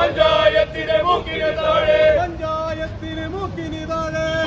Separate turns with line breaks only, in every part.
പഞ്ചായത്തിന്റെ മൂക്കിന് താഴെ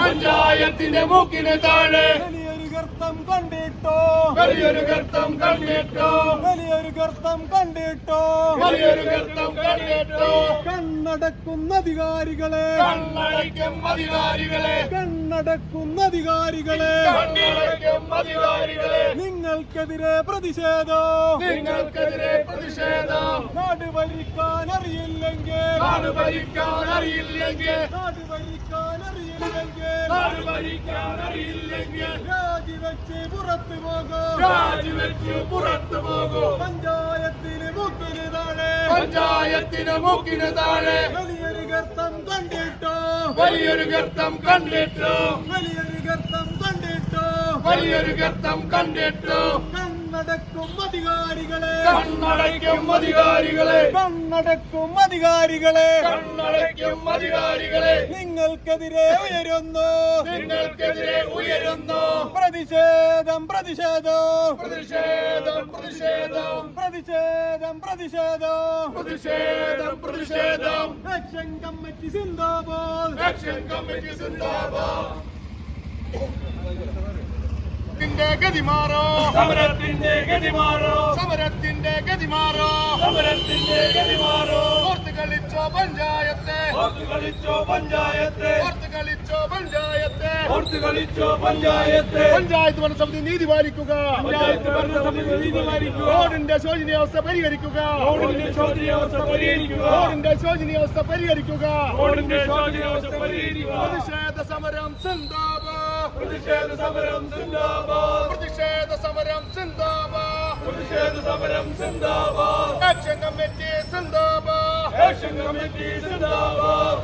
പഞ്ചായത്തിന്റെ മൂക്കിന് താഴെ
വലിയൊരു ഗർത്തം കണ്ടിട്ടോ
വലിയൊരു ഗർത്തം കണ്ടിട്ടോ
വലിയൊരു ഗർത്തം കണ്ടിട്ടോ
വലിയൊരു ഗർത്തം കണ്ടിട്ടോ
കണ്ണടക്കുന്ന അധികാരികളെ
കണ്ണടയ്ക്കും അധികാരികളെ
കണ്ണടക്കുന്ന അധികാരികളെ
കണ്ണടയ്ക്കും അധികാരികളെ
നിങ്ങൾക്കെതിരെ പ്രതിഷേധം
നിങ്ങൾക്കെതിരെ പ്രതിഷേധം
നാട് ഭരിക്കാൻ അറിയില്ലെങ്കിൽ
നാട് ഭരിക്കാൻ അറിയില്ലെങ്കിൽ
നാട് ഭരിക്കാൻ അറിയില്ലെങ്കിൽ
നാട് ഭരിക്കാൻ അറിയില്ലെങ്കിൽ
രാജിവെച്ച് പുറത്തു പോകും
രാജിവെച്ച് പുറത്തു പോകും
പഞ്ചായത്തിന് മൂക്കിന് താഴെ
പഞ്ചായത്തിന് മൂക്കിന് താഴെ
വലിയൊരു ഗർത്തം കണ്ടിട്ടോ
വലിയൊരു ഗർത്തം കണ്ടിട്ടോ
വലിയൊരു ഗർത്തം കണ്ടിട്ടോ
വലിയൊരു ഗർത്തം കണ്ടിട്ടോ
കണ്ണടക്കും അധികാരികളെ
കണ്ണടയ്ക്കും അധികാരികളെ
കണ്ണടക്കും അധികാരികളെ
കണ്ണടയ്ക്കും അധികാരികളെ
നിങ്ങൾക്കെതിരെ ഉയരുന്നു
നിങ്ങൾക്കെതിരെ ഉയരുന്നു
പ്രതിഷേധം പ്രതിഷേധം
പ്രതിഷേധം പ്രതിഷേധം
പ്രതിഷേധം പ്രതിഷേധം
പ്രതിഷേധം പ്രതിഷേധം
ആക്ഷൻ കമ്മിറ്റി സിന്ദാബാദ്
ആക്ഷൻ കമ്മിറ്റി സിന്ദാബാദ് ഗതി മാറോ സമരത്തിന്റെ ഗതി മാറോ സമരത്തിന്റെ ഗതി മാറോ സമരത്തിന്റെ ഗതി മാറോ ഓർത്ത് കളിച്ചോ പഞ്ചായത്തെ ഓർത്ത് കളിച്ചോ പഞ്ചായത്തെ ഓർത്ത് കളിച്ചോ പഞ്ചായത്തെ ഓർത്ത് കളിച്ചോ പഞ്ചായത്തെ പഞ്ചായത്ത് ഭരണസമിതി നീതി പാലിക്കുക പഞ്ചായത്ത് ഭരണസമിതി നീതി പാലിക്കുക റോഡിന്റെ ശോചനീയാവസ്ഥ പരിഹരിക്കുക റോഡിന്റെ ശോചനീയാവസ്ഥ പരിഹരിക്കുക റോഡിന്റെ ശോചനീയാവസ്ഥ പരിഹരിക്കുക റോഡിന്റെ ശോചനീയാവസ്ഥ പരിഹരിക്കുക പ്രതിഷേധ സമരം സിന്ദാബാദ് പ്രതിഷേധ സമരം സിന്ദാബാദ് പ്രതിഷേധ സമരം സിന്ദാബാദ് പ്രതിഷേധ സമരം സിന്ദാബാദ് ആക്ഷൻ കമ്മിറ്റി സിന്ദാബാദ് ആക്ഷൻ കമ്മിറ്റി സിന്ദാബാദ്